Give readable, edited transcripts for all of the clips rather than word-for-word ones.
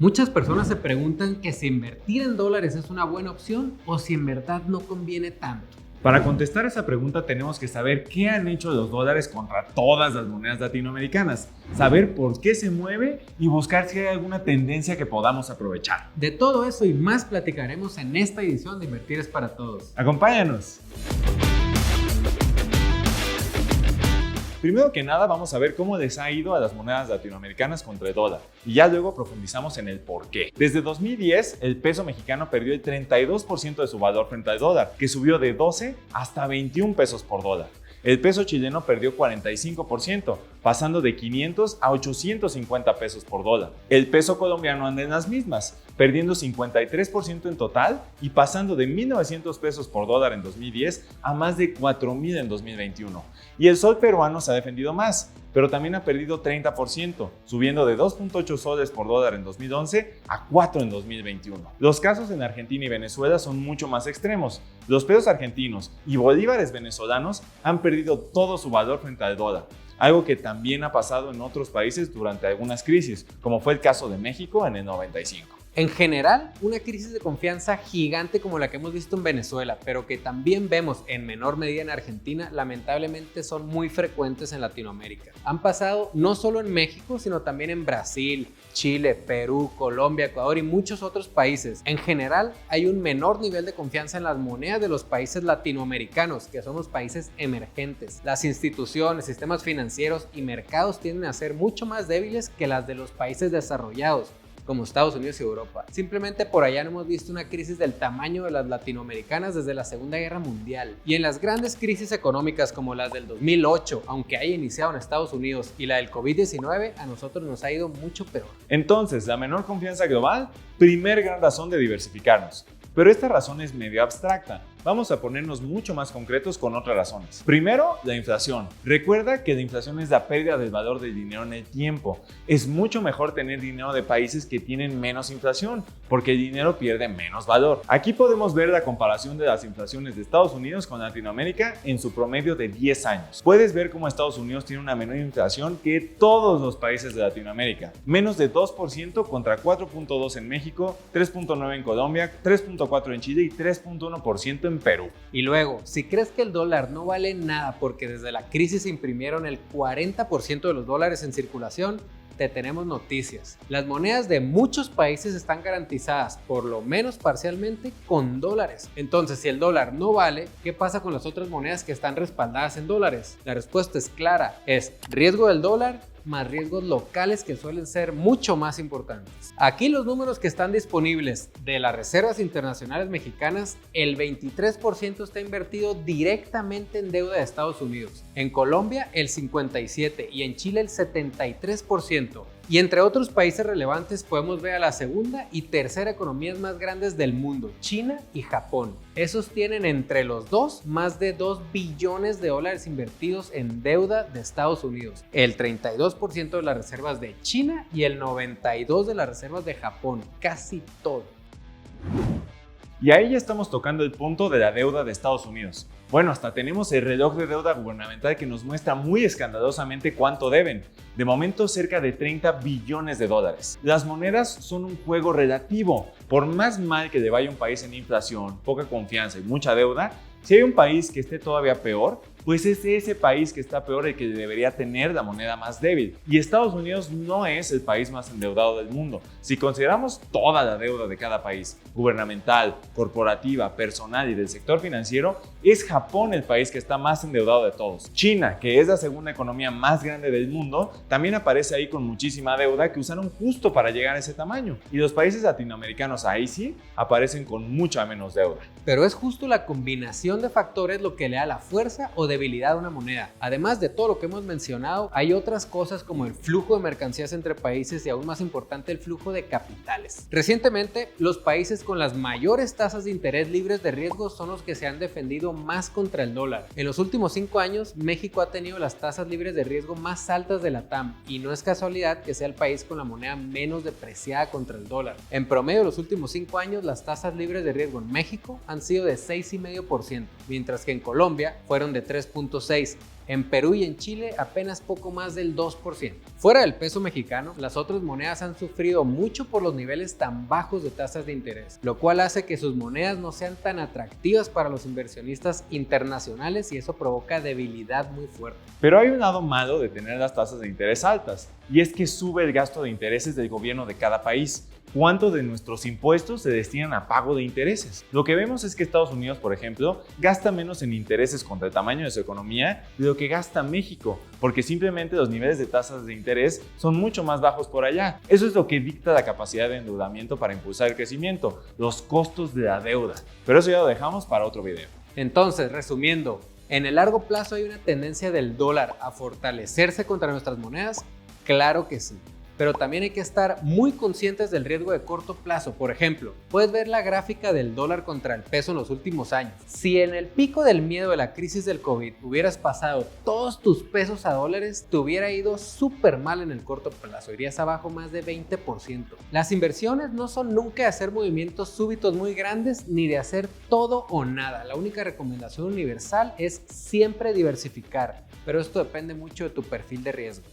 Muchas personas se preguntan que si invertir en dólares es una buena opción o si en verdad no conviene tanto. Para contestar esa pregunta tenemos que saber qué han hecho los dólares contra todas las monedas latinoamericanas, saber por qué se mueve y buscar si hay alguna tendencia que podamos aprovechar. De todo eso y más platicaremos en esta edición de Invertir es para Todos. ¡Acompáñanos! Primero que nada vamos a ver cómo les ha ido a las monedas latinoamericanas contra el dólar y ya luego profundizamos en el por qué. Desde 2010 el peso mexicano perdió el 32% de su valor frente al dólar, que subió de 12 hasta 21 pesos por dólar. El peso chileno perdió 45%, pasando de 500 a 850 pesos por dólar. El peso colombiano anda en las mismas, perdiendo 53% en total y pasando de 1,900 pesos por dólar en 2010 a más de 4,000 en 2021. Y el sol peruano se ha defendido más, pero también ha perdido 30%, subiendo de 2.8 soles por dólar en 2011 a 4 en 2021. Los casos en Argentina y Venezuela son mucho más extremos. Los pesos argentinos y bolívares venezolanos han perdido todo su valor frente al dólar, algo que también ha pasado en otros países durante algunas crisis, como fue el caso de México en el 95. En general, una crisis de confianza gigante como la que hemos visto en Venezuela, pero que también vemos en menor medida en Argentina, lamentablemente son muy frecuentes en Latinoamérica. Han pasado no solo en México, sino también en Brasil, Chile, Perú, Colombia, Ecuador y muchos otros países. En general, hay un menor nivel de confianza en las monedas de los países latinoamericanos, que son los países emergentes. Las instituciones, sistemas financieros y mercados tienden a ser mucho más débiles que las de los países desarrollados, como Estados Unidos y Europa. Simplemente por allá no hemos visto una crisis del tamaño de las latinoamericanas desde la Segunda Guerra Mundial. Y en las grandes crisis económicas como las del 2008, aunque haya iniciado en Estados Unidos, y la del COVID-19, a nosotros nos ha ido mucho peor. Entonces, la menor confianza global, primer gran razón de diversificarnos. Pero esta razón es medio abstracta. Vamos a ponernos mucho más concretos con otras razones. Primero, la inflación. Recuerda que la inflación es la pérdida del valor del dinero en el tiempo. Es mucho mejor tener dinero de países que tienen menos inflación, porque el dinero pierde menos valor. Aquí podemos ver la comparación de las inflaciones de Estados Unidos con Latinoamérica en su promedio de 10 años. Puedes ver cómo Estados Unidos tiene una menor inflación que todos los países de Latinoamérica. Menos de 2% contra 4.2% en México, 3.9% en Colombia, 3.4% en Chile y 3.1% en Perú. Y luego, si crees que el dólar no vale nada porque desde la crisis se imprimieron el 40% de los dólares en circulación, te tenemos noticias. Las monedas de muchos países están garantizadas, por lo menos parcialmente, con dólares. Entonces, si el dólar no vale, ¿qué pasa con las otras monedas que están respaldadas en dólares? La respuesta es clara, es riesgo del dólar más riesgos locales que suelen ser mucho más importantes. Aquí los números que están disponibles de las reservas internacionales mexicanas, el 23% está invertido directamente en deuda de Estados Unidos, en Colombia el 57% y en Chile el 73%. Y entre otros países relevantes podemos ver a la segunda y tercera economías más grandes del mundo, China y Japón. Esos tienen entre los dos más de 2 billones de dólares invertidos en deuda de Estados Unidos, el 32% de las reservas de China y el 92% de las reservas de Japón, casi todo. Y ahí ya estamos tocando el punto de la deuda de Estados Unidos. Bueno, hasta tenemos el reloj de deuda gubernamental que nos muestra muy escandalosamente cuánto deben. De momento cerca de 30 billones de dólares. Las monedas son un juego relativo. Por más mal que le vaya a un país en inflación, poca confianza y mucha deuda, si hay un país que esté todavía peor, pues es ese país que está peor el que debería tener la moneda más débil. Y Estados Unidos no es el país más endeudado del mundo. Si consideramos toda la deuda de cada país, gubernamental, corporativa, personal y del sector financiero, es Japón el país que está más endeudado de todos. China, que es la segunda economía más grande del mundo, también aparece ahí con muchísima deuda que usaron justo para llegar a ese tamaño. Y los países latinoamericanos ahí sí aparecen con mucha menos deuda. Pero es justo la combinación de factores lo que le da la fuerza o debilidad a una moneda. Además de todo lo que hemos mencionado, hay otras cosas como el flujo de mercancías entre países y aún más importante el flujo de capitales. Recientemente, los países con las mayores tasas de interés libres de riesgo son los que se han defendido más contra el dólar. En los últimos 5 años, México ha tenido las tasas libres de riesgo más altas de la TAM y no es casualidad que sea el país con la moneda menos depreciada contra el dólar. En promedio, los últimos 5 años, las tasas libres de riesgo en México han sido de 6,5%, mientras que en Colombia fueron de 3,6%. En Perú y en Chile apenas poco más del 2%. Fuera del peso mexicano, las otras monedas han sufrido mucho por los niveles tan bajos de tasas de interés, lo cual hace que sus monedas no sean tan atractivas para los inversionistas internacionales y eso provoca debilidad muy fuerte. Pero hay un lado malo de tener las tasas de interés altas, y es que sube el gasto de intereses del gobierno de cada país. ¿Cuánto de nuestros impuestos se destinan a pago de intereses? Lo que vemos es que Estados Unidos, por ejemplo, gasta menos en intereses contra el tamaño de su economía de lo que gasta México, porque simplemente los niveles de tasas de interés son mucho más bajos por allá. Eso es lo que dicta la capacidad de endeudamiento para impulsar el crecimiento, los costos de la deuda. Pero eso ya lo dejamos para otro video. Entonces, resumiendo, ¿en el largo plazo hay una tendencia del dólar a fortalecerse contra nuestras monedas? Claro que sí. Pero también hay que estar muy conscientes del riesgo de corto plazo. Por ejemplo, puedes ver la gráfica del dólar contra el peso en los últimos años. Si en el pico del miedo de la crisis del COVID hubieras pasado todos tus pesos a dólares, te hubiera ido súper mal en el corto plazo, irías abajo más de 20%. Las inversiones no son nunca de hacer movimientos súbitos muy grandes ni de hacer todo o nada. La única recomendación universal es siempre diversificar, pero esto depende mucho de tu perfil de riesgo.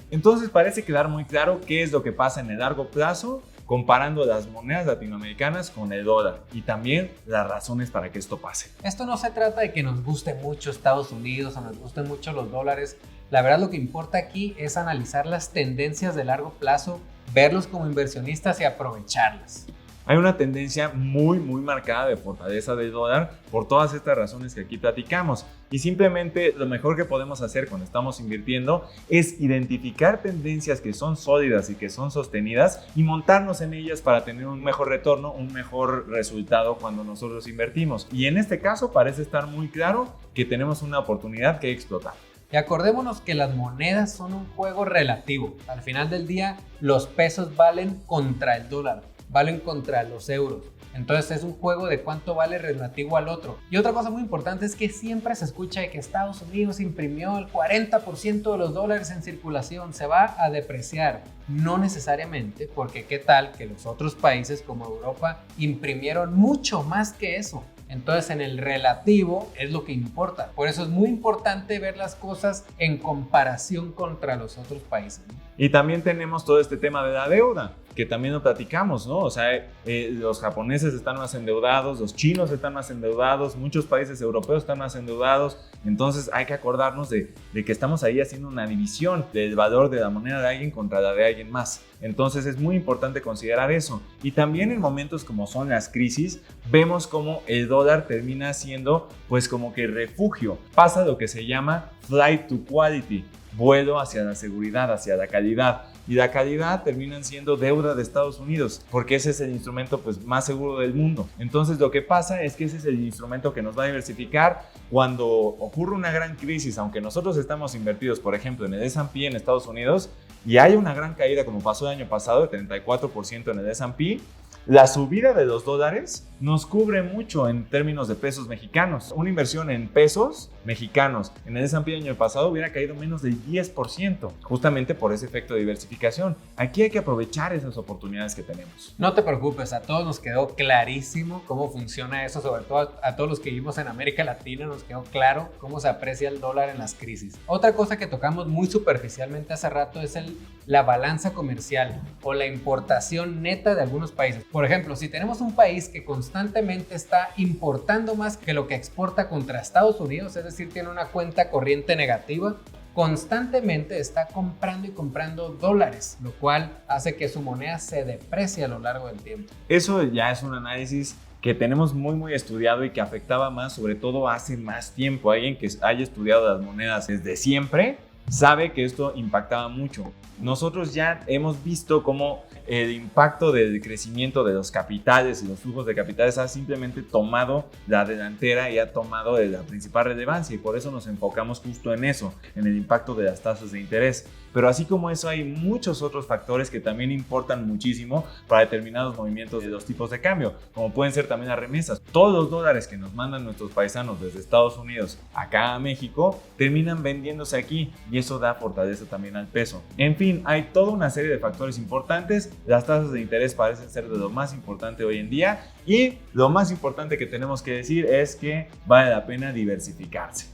Entonces parece quedar muy claro qué es lo que pasa en el largo plazo comparando las monedas latinoamericanas con el dólar y también las razones para que esto pase. Esto no se trata de que nos guste mucho Estados Unidos o nos gusten mucho los dólares. La verdad lo que importa aquí es analizar las tendencias de largo plazo, verlos como inversionistas y aprovecharlas. Hay una tendencia muy marcada de fortaleza del dólar por todas estas razones que aquí platicamos. Y simplemente lo mejor que podemos hacer cuando estamos invirtiendo es identificar tendencias que son sólidas y que son sostenidas y montarnos en ellas para tener un mejor retorno, un mejor resultado cuando nosotros invertimos. Y en este caso parece estar muy claro que tenemos una oportunidad que explotar. Y acordémonos que las monedas son un juego relativo. Al final del día, los pesos valen contra el dólar, valen contra los euros. Entonces es un juego de cuánto vale relativo al otro. Y otra cosa muy importante es que siempre se escucha de que Estados Unidos imprimió el 40% de los dólares en circulación, se va a depreciar. No necesariamente, porque qué tal que los otros países como Europa imprimieron mucho más que eso. Entonces en el relativo es lo que importa. Por eso es muy importante ver las cosas en comparación contra los otros países, ¿no? Y también tenemos todo este tema de la deuda, que también lo platicamos, ¿no? O sea, los japoneses están más endeudados, los chinos están más endeudados, muchos países europeos están más endeudados. Entonces hay que acordarnos de que estamos ahí haciendo una división del valor de la moneda de alguien contra la de alguien más. Entonces es muy importante considerar eso. Y también en momentos como son las crisis, vemos como el dólar termina siendo pues como que refugio. Pasa lo que se llama flight to quality, vuelo hacia la seguridad, hacia la calidad. Y la calidad terminan siendo deuda de Estados Unidos, porque ese es el instrumento pues, más seguro del mundo. Entonces lo que pasa es que ese es el instrumento que nos va a diversificar cuando ocurre una gran crisis, aunque nosotros estamos invertidos, por ejemplo, en el S&P en Estados Unidos, y hay una gran caída como pasó el año pasado, de 34% en el S&P, la subida de los dólares nos cubre mucho en términos de pesos mexicanos. Una inversión en pesos mexicanos en el S&P el año pasado hubiera caído menos del 10%, justamente por ese efecto de diversificación. Aquí hay que aprovechar esas oportunidades que tenemos. No te preocupes, a todos nos quedó clarísimo cómo funciona eso, sobre todo a todos los que vivimos en América Latina nos quedó claro cómo se aprecia el dólar en las crisis. Otra cosa que tocamos muy superficialmente hace rato es la balanza comercial o la importación neta de algunos países. Por ejemplo, si tenemos un país que constantemente está importando más que lo que exporta contra Estados Unidos, es decir, tiene una cuenta corriente negativa, constantemente está comprando y comprando dólares, lo cual hace que su moneda se deprecie a lo largo del tiempo. Eso ya es un análisis que tenemos muy estudiado y que afectaba más, sobre todo hace más tiempo. Alguien que haya estudiado las monedas desde siempre sabe que esto impactaba mucho. Nosotros ya hemos visto cómo el impacto del crecimiento de los capitales y los flujos de capitales ha simplemente tomado la delantera y ha tomado la principal relevancia, y por eso nos enfocamos justo en eso, en el impacto de las tasas de interés. Pero así como eso hay muchos otros factores que también importan muchísimo para determinados movimientos de los tipos de cambio, como pueden ser también las remesas. Todos los dólares que nos mandan nuestros paisanos desde Estados Unidos acá a México terminan vendiéndose aquí, y eso da fortaleza también al peso. En fin, hay toda una serie de factores importantes. Las tasas de interés parecen ser de lo más importante hoy en día, y lo más importante que tenemos que decir es que vale la pena diversificarse.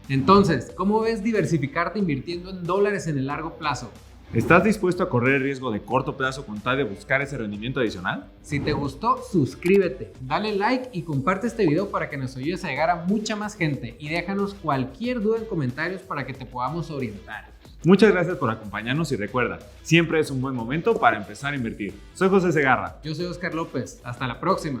Entonces, ¿cómo ves diversificarte invirtiendo en dólares en el largo plazo? ¿Estás dispuesto a correr el riesgo de corto plazo con tal de buscar ese rendimiento adicional? Si te gustó, suscríbete, dale like y comparte este video para que nos ayudes a llegar a mucha más gente y déjanos cualquier duda en comentarios para que te podamos orientar. Muchas gracias por acompañarnos y recuerda, siempre es un buen momento para empezar a invertir. Soy José Segarra. Yo soy Oscar López. Hasta la próxima.